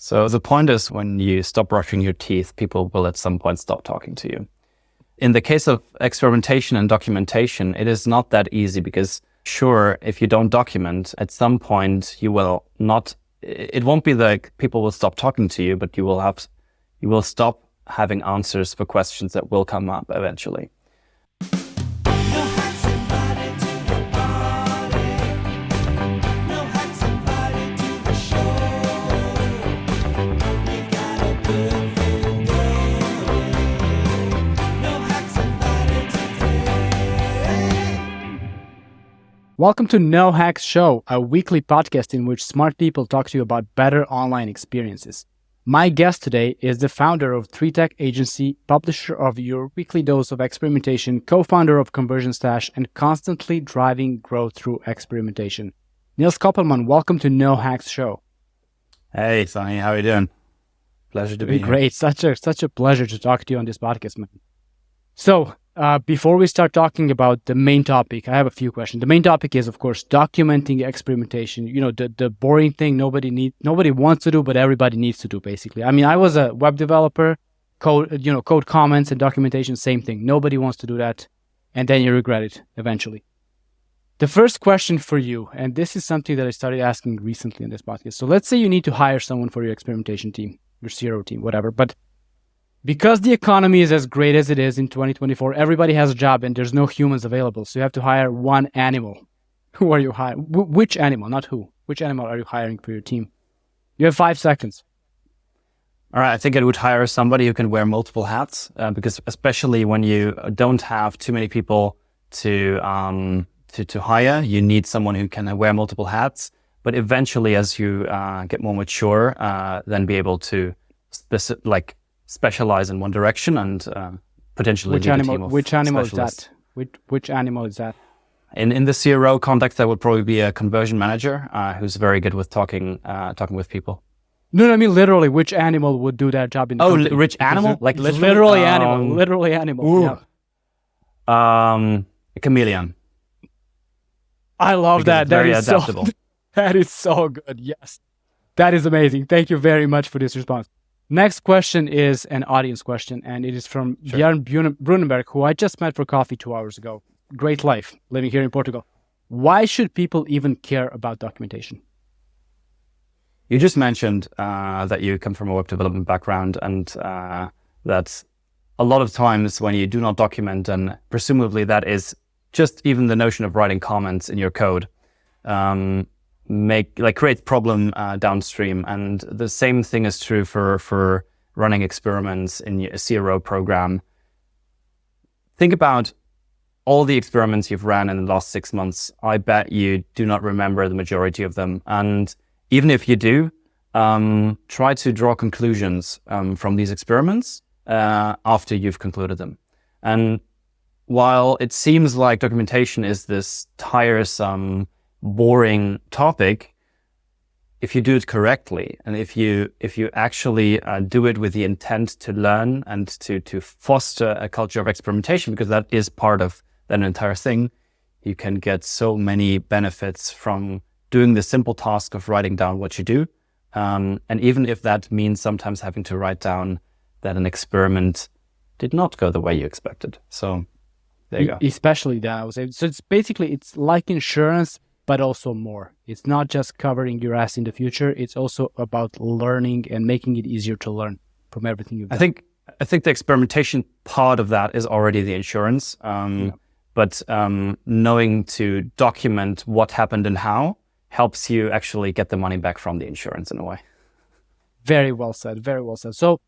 So the point is, when you stop brushing your teeth, people will at some point stop talking to you. In the case of experimentation and documentation, it is not that easy because sure, if you don't document, at some point you will not, it won't be like people will stop talking to you, but you will stop having answers for questions that will come up eventually. Welcome to No Hacks Show, a weekly podcast in which smart people talk to you about better online experiences. My guest today is the founder of 3Tech Agency, publisher of Your Weekly Dose of Experimentation, co-founder of Conversion Stash, and constantly driving growth through experimentation. Nils Koppelmann, welcome to No Hacks Show. Hey, Sonny, how are you doing? Pleasure to be here. Great. Such a pleasure to talk to you on this podcast, man. So, before we start talking about the main topic, I have a few questions. The main topic is, of course, documenting experimentation. You know, the boring thing nobody wants to do, but everybody needs to do, basically. I mean, I was a web developer, code comments and documentation, same thing. Nobody wants to do that, and then you regret it eventually. The first question for you, and this is something that I started asking recently in this podcast. So let's say you need to hire someone for your experimentation team, your CRO team, whatever, but because the economy is as great as it is in 2024, everybody has a job and there's no humans available. So you have to hire one animal. Who are you hiring? Which animal, not who. Which animal are you hiring for your team? You have 5 seconds. All right, I think I would hire somebody who can wear multiple hats, because especially when you don't have too many people to hire, you need someone who can wear multiple hats. But eventually, as you get more mature, then be able to specialize in one direction and potentially lead a team of Which animal specialists. is that? Which animal is that? In the CRO context, that would probably be a conversion manager who's very good with talking with people. No, I mean literally, which animal would do that job in the company? Which animal? Like literally animal. Literally animal. Ooh. Yeah. A chameleon. I love Because that. it's very adaptable. That is so good. Yes. That is amazing. Thank you very much for this response. Next question is an audience question, and it is from Björn Brunenberg, who I just met for coffee 2 hours ago. Great life, living here in Portugal. Why should people even care about documentation? You just mentioned that you come from a web development background, and that a lot of times when you do not document, and presumably that is just even the notion of writing comments in your code, create problem downstream. And the same thing is true for running experiments in a CRO program. Think about all the experiments you've ran in the last 6 months. I bet you do not remember the majority of them. And even if you do, try to draw conclusions from these experiments after you've concluded them. And while it seems like documentation is this tiresome, boring topic, if you do it correctly, and if you actually do it with the intent to learn and to foster a culture of experimentation, because that is part of that entire thing, you can get so many benefits from doing the simple task of writing down what you do. And even if that means sometimes having to write down that an experiment did not go the way you expected. So there you go. Especially that, I would say. So it's like insurance, but also more. It's not just covering your ass in the future. It's also about learning and making it easier to learn from everything you've done. I think the experimentation part of that is already the insurance. But knowing to document what happened and how helps you actually get the money back from the insurance in a way. Very well said. Very well said. So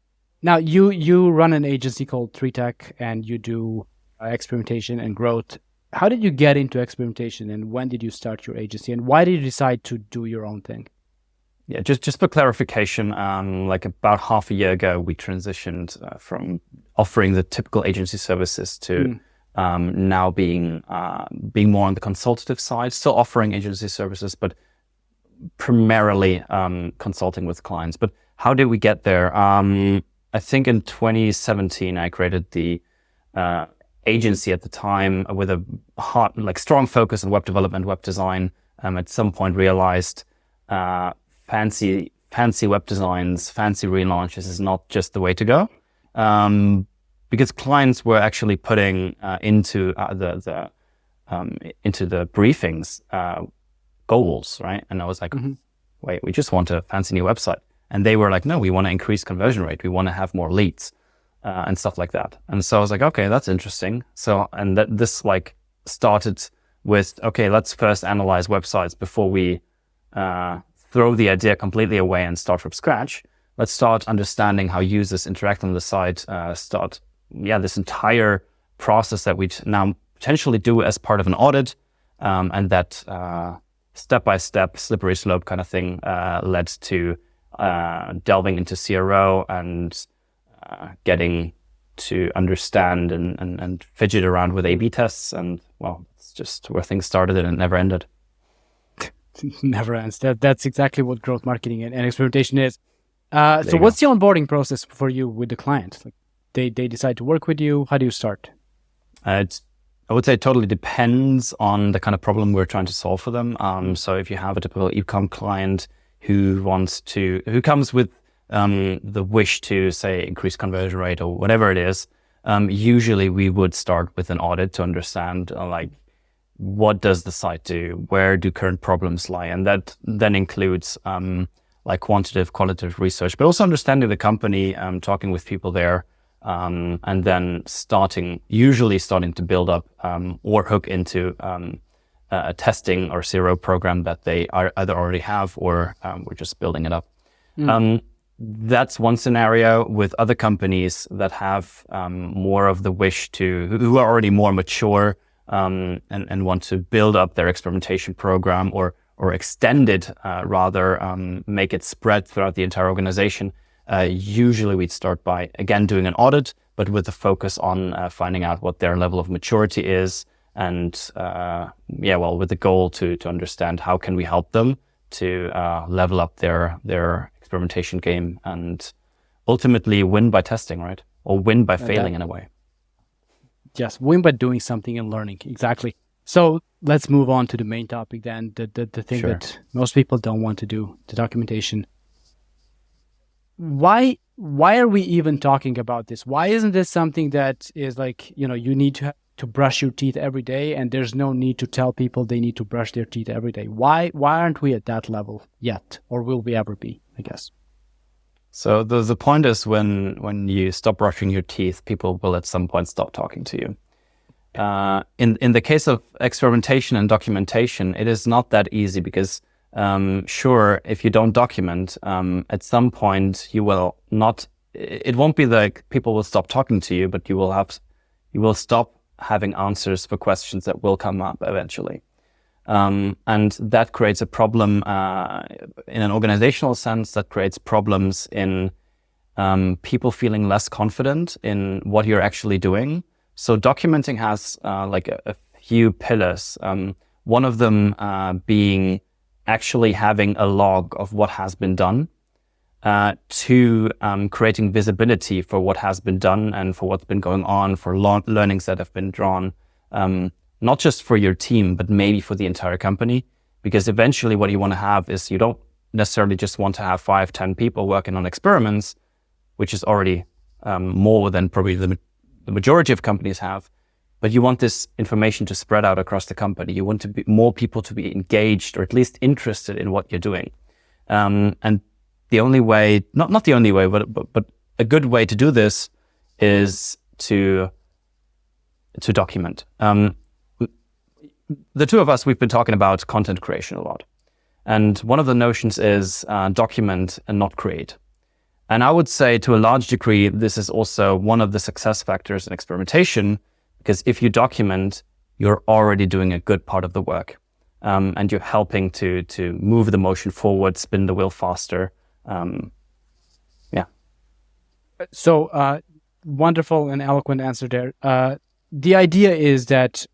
now you run an agency called 3Tech, and you do experimentation and growth. How did you get into experimentation, and when did you start your agency, and why did you decide to do your own thing? Yeah, just for clarification, like about half a year ago, we transitioned from offering the typical agency services to now being more on the consultative side, still offering agency services, but primarily consulting with clients. But how did we get there? I think in 2017, I created the agency at the time with a strong focus on web development, web design. At some point realized fancy fancy web designs, fancy relaunches is not just the way to go, because clients were actually putting into the briefings goals, right? And I was like, wait, we just want a fancy new website. And they were like, no, we want to increase conversion rate. We want to have more leads and stuff like that. And so I was like, okay, that's interesting. So, and this like started with, okay, let's first analyze websites before we throw the idea completely away and start from scratch. Let's start understanding how users interact on the site, this entire process that we now potentially do as part of an audit, and that step-by-step slippery slope kind of thing led to delving into CRO and getting to understand and fidget around with A/B tests. And well, it's just where things started and it never ended. Never ends. That's exactly what growth marketing and experimentation is. So what's the onboarding process for you with the client? Like they decide to work with you. How do you start? I would say it totally depends on the kind of problem we're trying to solve for them. So if you have a typical e-com client who comes with the wish to, say, increase conversion rate or whatever it is, usually we would start with an audit to understand what does the site do, where do current problems lie, and that then includes like quantitative, qualitative research, but also understanding the company, talking with people there, and then usually starting to build up or hook into a testing or CRO program that they either already have or we're just building it up. That's one scenario. With other companies that have more of the wish who are already more mature and want to build up their experimentation program or extend it, make it spread throughout the entire organization. Usually we'd start by, again, doing an audit, but with the focus on finding out what their level of maturity is and, with the goal to understand how can we help them to level up their experimentation game and ultimately win by testing, right? Or win by failing in a way. Yes, win by doing something and learning. Exactly. So let's move on to the main topic then, the thing that most people don't want to do, the documentation. Why are we even talking about this? Why isn't this something that is like, you need to brush your teeth every day and there's no need to tell people they need to brush their teeth every day? Why aren't we at that level yet? Or will we ever be, I guess? So the point is when you stop brushing your teeth, people will at some point stop talking to you. In the case of experimentation and documentation, it is not that easy because sure, if you don't document, at some point you will not. It won't be like people will stop talking to you, but you will stop having answers for questions that will come up eventually. And that creates a problem in an organizational sense. That creates problems in people feeling less confident in what you're actually doing. So documenting has a few pillars. One of them being actually having a log of what has been done, to creating visibility for what has been done and for what's been going on, for learnings that have been drawn, not just for your team, but maybe for the entire company. Because eventually what you want to have is you don't necessarily just want to have 5-10 people working on experiments, which is already more than probably the majority of companies have. But you want this information to spread out across the company. You want more people to be engaged or at least interested in what you're doing. And the only way, not the only way, but a good way to do this is to document. The two of us, we've been talking about content creation a lot. And one of the notions is document and not create. And I would say to a large degree, this is also one of the success factors in experimentation, because if you document, you're already doing a good part of the work. And you're helping to move the motion forward, spin the wheel faster. So wonderful and eloquent answer there. The idea is that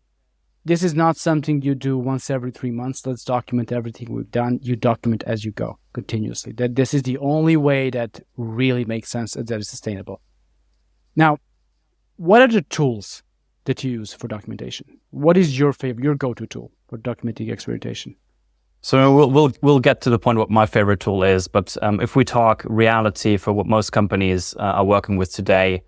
this is not something you do once every 3 months. Let's document everything we've done. You document as you go continuously. That this is the only way that really makes sense and that is sustainable. Now, what are the tools that you use for documentation? What is your go-to tool for documenting experimentation? So we'll get to the point what my favorite tool is, but if we talk reality for what most companies are working with today,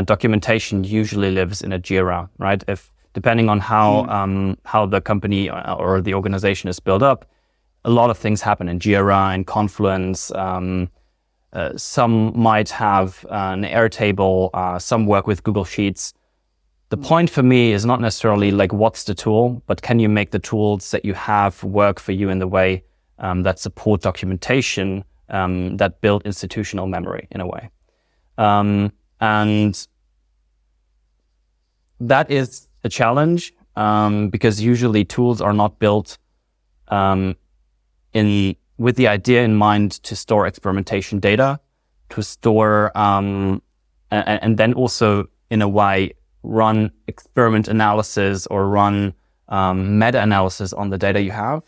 documentation usually lives in a Jira, right? If depending on how the company or the organization is built up, a lot of things happen in Jira and Confluence. Some might have an Airtable, some work with Google Sheets. The point for me is not necessarily like what's the tool, but can you make the tools that you have work for you in the way that support documentation, that build institutional memory in a way. And that is a challenge because usually tools are not built with the idea in mind to store experimentation data, to store and then also in a way run experiment analysis or run meta-analysis on the data you have.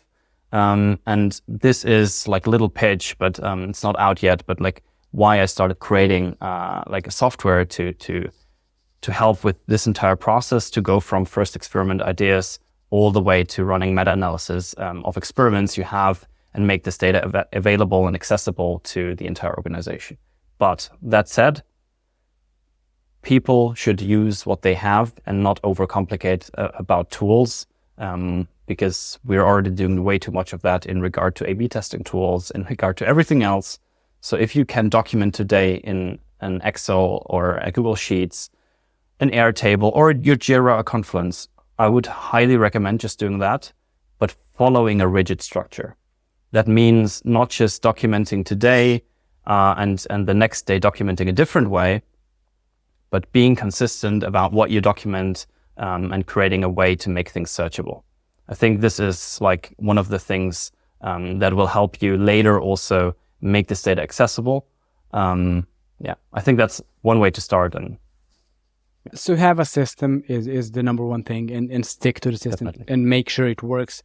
And this is like a little pitch, but it's not out yet, but like why I started creating like a software to help with this entire process, to go from first experiment ideas all the way to running meta-analysis of experiments you have and make this data available and accessible to the entire organization. But that said, people should use what they have and not overcomplicate about tools, because we're already doing way too much of that in regard to A/B testing tools, in regard to everything else. So if you can document today in an Excel or a Google Sheets, an Airtable, or your Jira or Confluence, I would highly recommend just doing that, but following a rigid structure. That means not just documenting today and the next day documenting a different way, but being consistent about what you document and creating a way to make things searchable. I think this is like one of the things that will help you later also make this data accessible. I think that's one way to start. And so have a system is the number one thing, and stick to the system. Definitely. And make sure it works.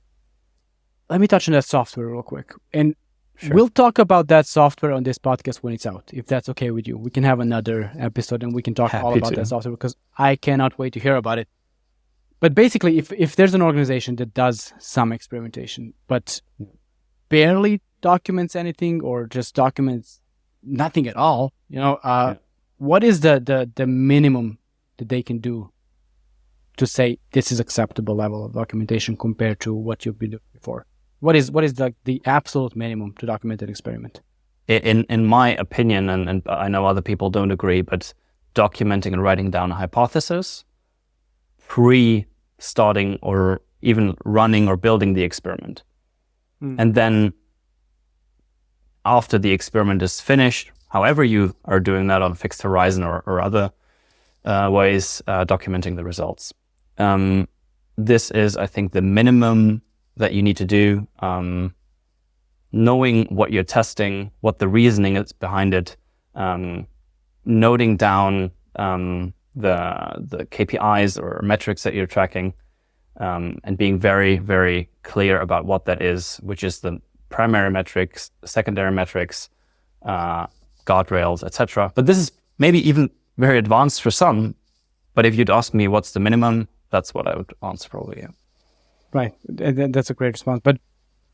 Let me touch on that software real quick. And sure. We'll talk about that software on this podcast when it's out, if that's okay with you. We can have another episode and we can talk all about that software, because I cannot wait to hear about it. But basically, if there's an organization that does some experimentation, but barely documents anything or just documents nothing at all, what is the minimum that they can do to say this is acceptable level of documentation compared to what you've been doing before? What is the absolute minimum to document an experiment? In my opinion, and I know other people don't agree, but documenting and writing down a hypothesis pre-starting or even running or building the experiment. And then after the experiment is finished, however you are doing that on fixed horizon or other ways, documenting the results. This is, I think, the minimum that you need to do, knowing what you're testing, what the reasoning is behind it, noting down the KPIs or metrics that you're tracking, and being very, very clear about what that is, which is the primary metrics, secondary metrics, guardrails, etc. But this is maybe even very advanced for some, but if you'd ask me what's the minimum, that's what I would answer probably, yeah. Right, that's a great response. But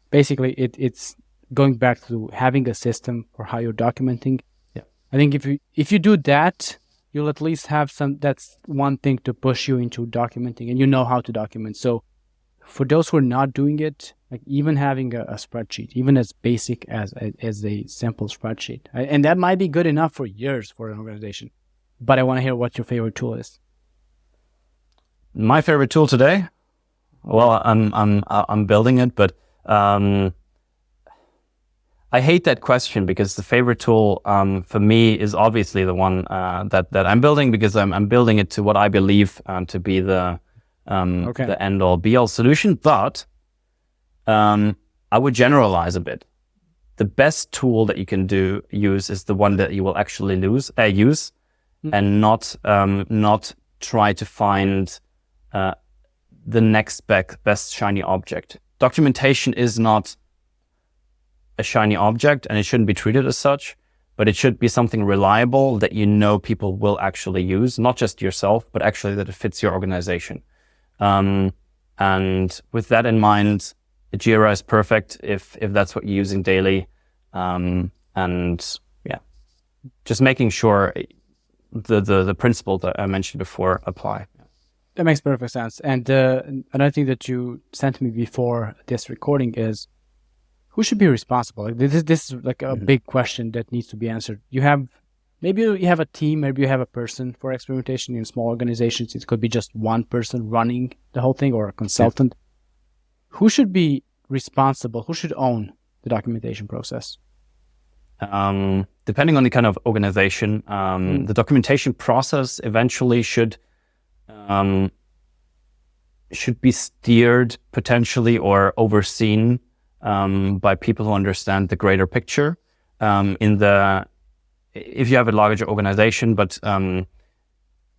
basically, it's going back to having a system for how you're documenting. Yeah, I think if you do that, you'll at least have some. That's one thing to push you into documenting, and you know how to document. So, for those who are not doing it, like even having a spreadsheet, even as basic as a simple spreadsheet, and that might be good enough for years for an organization. But I want to hear what your favorite tool is. My favorite tool today. Well, I'm building it, but I hate that question because the favorite tool for me is obviously the one that I'm building, because I'm building it to what I believe to be the end all be all solution. But I would generalize a bit. The best tool that you can use is the one that you will actually use, and not try to find the next best shiny object. Documentation is not a shiny object, and it shouldn't be treated as such, but it should be something reliable that people will actually use, not just yourself, but actually that it fits your organization. And with that in mind, Jira is perfect if that's what you're using daily. Just making sure the principle that I mentioned before apply. That makes perfect sense. And another thing that you sent me before this recording is, who should be responsible? Like, this is like a big question that needs to be answered. Maybe you have a team, maybe you have a person for experimentation. In small organizations, it could be just one person running the whole thing, or a consultant. Yeah. Who should be responsible? Who should own the documentation process? Depending on the kind of organization, the documentation process eventually should be steered potentially or overseen by people who understand the greater picture. If you have a larger organization, but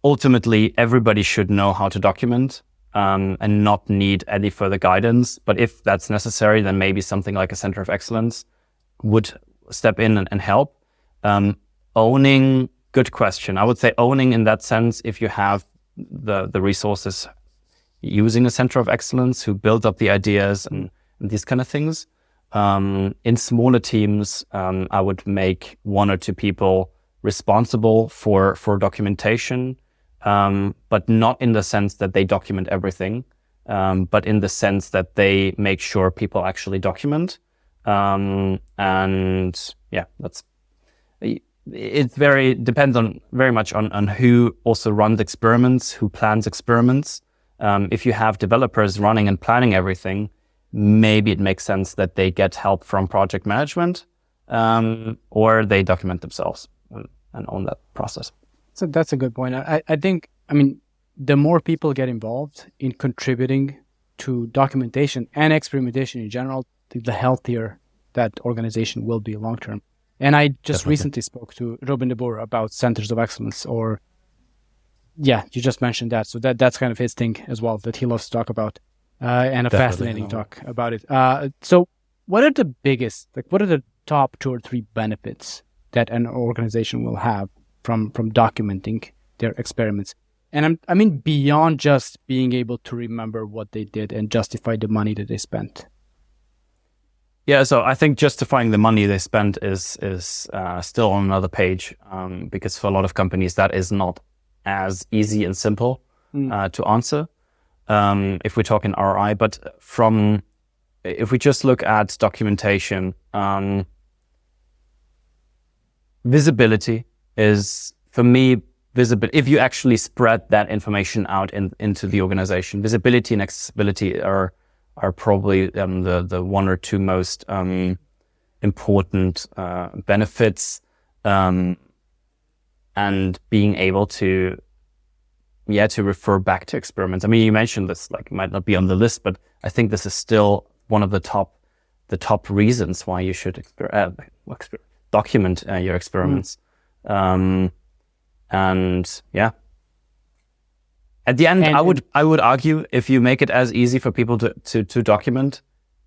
ultimately everybody should know how to document and not need any further guidance. But if that's necessary, then maybe something like a center of excellence would step in and help. Owning, good question. I would say owning in that sense, if you have the resources using a center of excellence who build up the ideas and these kind of things. In smaller teams, I would make one or two people responsible for documentation, but not in the sense that they document everything, but in the sense that they make sure people actually document. Depends very much on who also runs experiments, who plans experiments. If you have developers running and planning everything, maybe it makes sense that they get help from project management, or they document themselves and own that process. So that's a good point. I think, the more people get involved in contributing to documentation and experimentation in general, the healthier that organization will be long term. And I just recently spoke to Robin de Boer about centers of excellence, you just mentioned that. So that's kind of his thing as well, that he loves to talk about, and a fascinating talk about it. So what are the top 2 or 3 benefits that an organization will have from documenting their experiments? And I mean beyond just being able to remember what they did and justify the money that they spent. Yeah, so I think justifying the money they spent is still on another page, because for a lot of companies that is not as easy and simple to answer if we're talking ROI. But if we just look at documentation, visibility is, for me, visible. If you actually spread that information out into the organization, visibility and accessibility are probably the 1 or 2 most important benefits, and being able to refer back to experiments. I mean, you mentioned this, like, it might not be on the list, but I think this is still one of the top reasons why you should document your experiments. At the end, I would argue, if you make it as easy for people to document,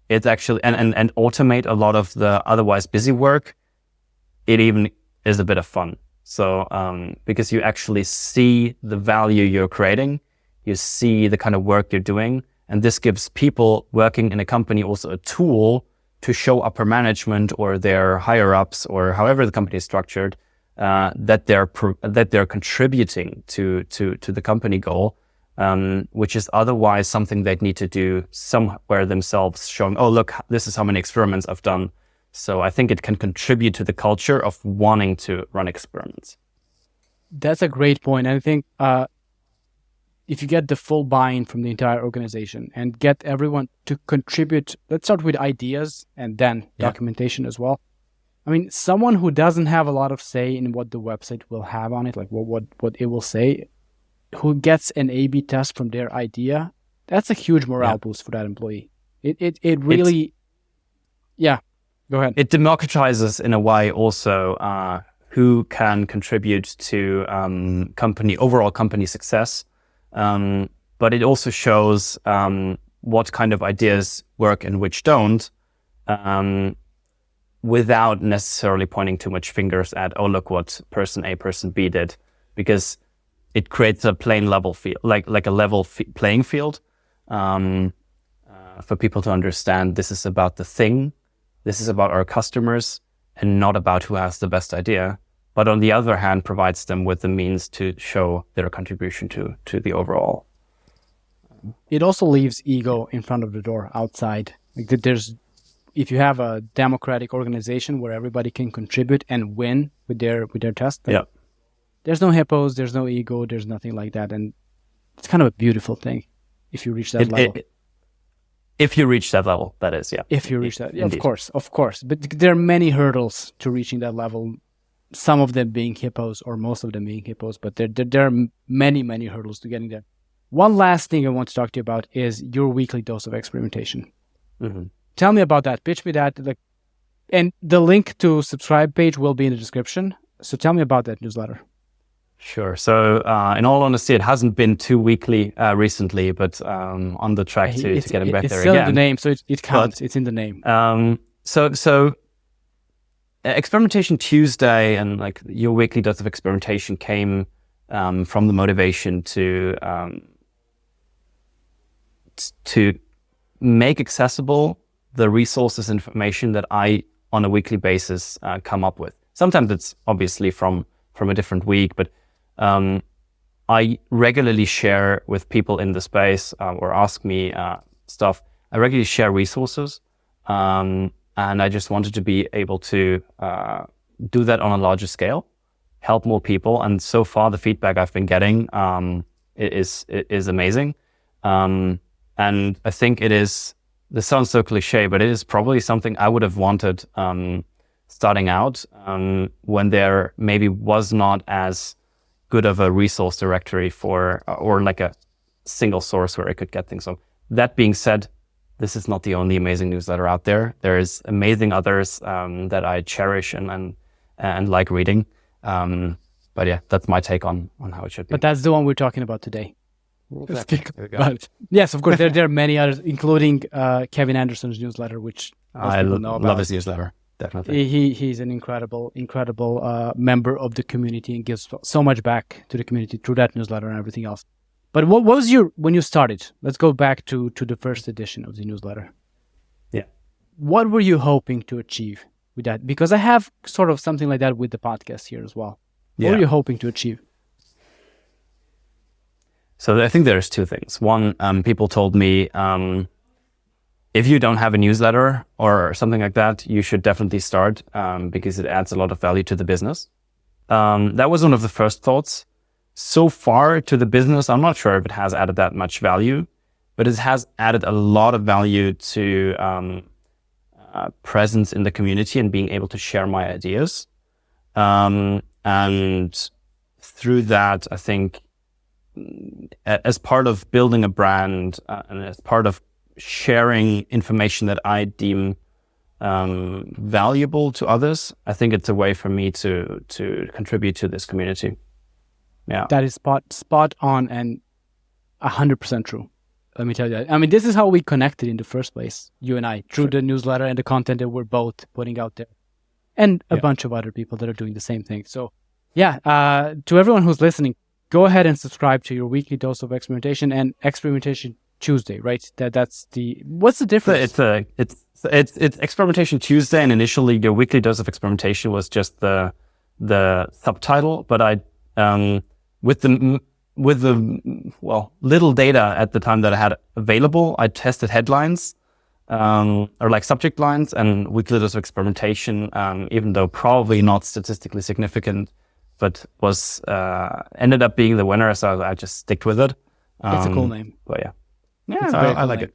it's actually and automate a lot of the otherwise busy work, it even is a bit of fun. So because you actually see the value you're creating, you see the kind of work you're doing, and this gives people working in a company also a tool to show upper management or their higher ups or however the company is structured, that they're contributing to the company goal, which is otherwise something they'd need to do somewhere themselves, showing, oh, look, this is how many experiments I've done. So I think it can contribute to the culture of wanting to run experiments. That's a great point. And I think if you get the full buy-in from the entire organization and get everyone to contribute, let's start with ideas and then documentation as well. I mean, someone who doesn't have a lot of say in what the website will have on it, like what it will say, who gets an A/B test from their idea, that's a huge morale boost for that employee. It really, go ahead. It democratizes in a way also who can contribute to overall company success, but it also shows what kind of ideas work and which don't. Without necessarily pointing too much fingers at, oh, look what person A, person B did, because it creates a plain level field, like a level playing field. for people to understand this is about the thing, this is about our customers, and not about who has the best idea. But on the other hand, provides them with the means to show their contribution to the overall. It also leaves ego in front of the door outside. Like if you have a democratic organization where everybody can contribute and win with their test, there's no hippos, there's no ego, there's nothing like that. And it's kind of a beautiful thing if you reach that level. If you reach that level, that is, yeah. If you reach that, of course. But there are many hurdles to reaching that level. Some of them being hippos, or most of them being hippos. But there are many, many hurdles to getting there. One last thing I want to talk to you about is your weekly dose of experimentation. Mm-hmm. Tell me about that. Pitch me that. And the link to subscribe page will be in the description. So tell me about that newsletter. Sure. So in all honesty, it hasn't been too weekly recently, but on the track to getting back there again. It's still in the name, so it counts. It's in the name. So Experimentation Tuesday and like your weekly dose of experimentation came from the motivation to make accessible the resources, information that I, on a weekly basis, come up with. Sometimes it's obviously from a different week, but I regularly share with people in the space or ask me stuff. I regularly share resources, and I just wanted to be able to do that on a larger scale, help more people. And so far, the feedback I've been getting is amazing. And I think this sounds so cliche, but it is probably something I would have wanted starting out when there maybe was not as good of a resource directory or like a single source where I could get things. So that being said, this is not the only amazing newsletter out there. There's amazing others that I cherish and like reading. But yeah, that's my take on how it should be. But that's the one we're talking about today. Exactly. Yes, of course, there are many others, including Kevin Anderson's newsletter, which I love his newsletter. Definitely. He's an incredible member of the community and gives so much back to the community through that newsletter and everything else. But what was when you started? Let's go back to the first edition of the newsletter. Yeah. What were you hoping to achieve with that? Because I have sort of something like that with the podcast here as well. What were you hoping to achieve? So I think there's two things. One, people told me, if you don't have a newsletter or something like that, you should definitely start because it adds a lot of value to the business. That was one of the first thoughts. So far to the business, I'm not sure if it has added that much value, but it has added a lot of value to presence in the community and being able to share my ideas. And through that, I think as part of building a brand and as part of sharing information that I deem valuable to others, I think it's a way for me to contribute to this community. Yeah, that is spot on and 100% true. Let me tell you that. I mean, this is how we connected in the first place, you and I, through the newsletter and the content that we're both putting out there, and a bunch of other people that are doing the same thing. So, to everyone who's listening, go ahead and subscribe to your weekly dose of experimentation and Experimentation Tuesday, right? What's the difference? It's Experimentation Tuesday, and initially your weekly dose of experimentation was just the subtitle. But I with the little data at the time that I had available, I tested headlines or like subject lines, and weekly dose of experimentation, even though probably not statistically significant, but was ended up being the winner. So I just sticked with it. It's a cool name. But yeah. I like it.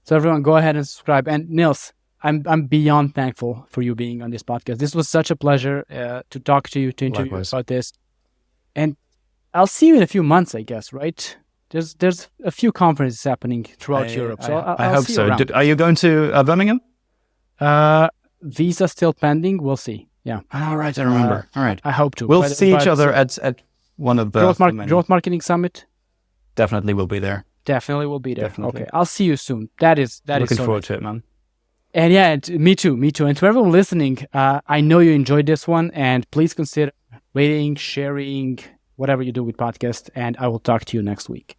So everyone, go ahead and subscribe. And Nils, I'm beyond thankful for you being on this podcast. This was such a pleasure to talk to you, to interview you about this. And I'll see you in a few months, I guess, right? There's a few conferences happening throughout Europe. So I hope so. Are you going to Birmingham? Visa still pending. We'll see. Yeah. All right, I remember. All right. I hope to. We'll see each other at one of the Growth Marketing Summit. Definitely will be there. Definitely will be there. Definitely. Okay, I'll see you soon. That is looking so forward to it, man. And me too. And to everyone listening, I know you enjoyed this one, and please consider rating, sharing, whatever you do with podcast, and I will talk to you next week.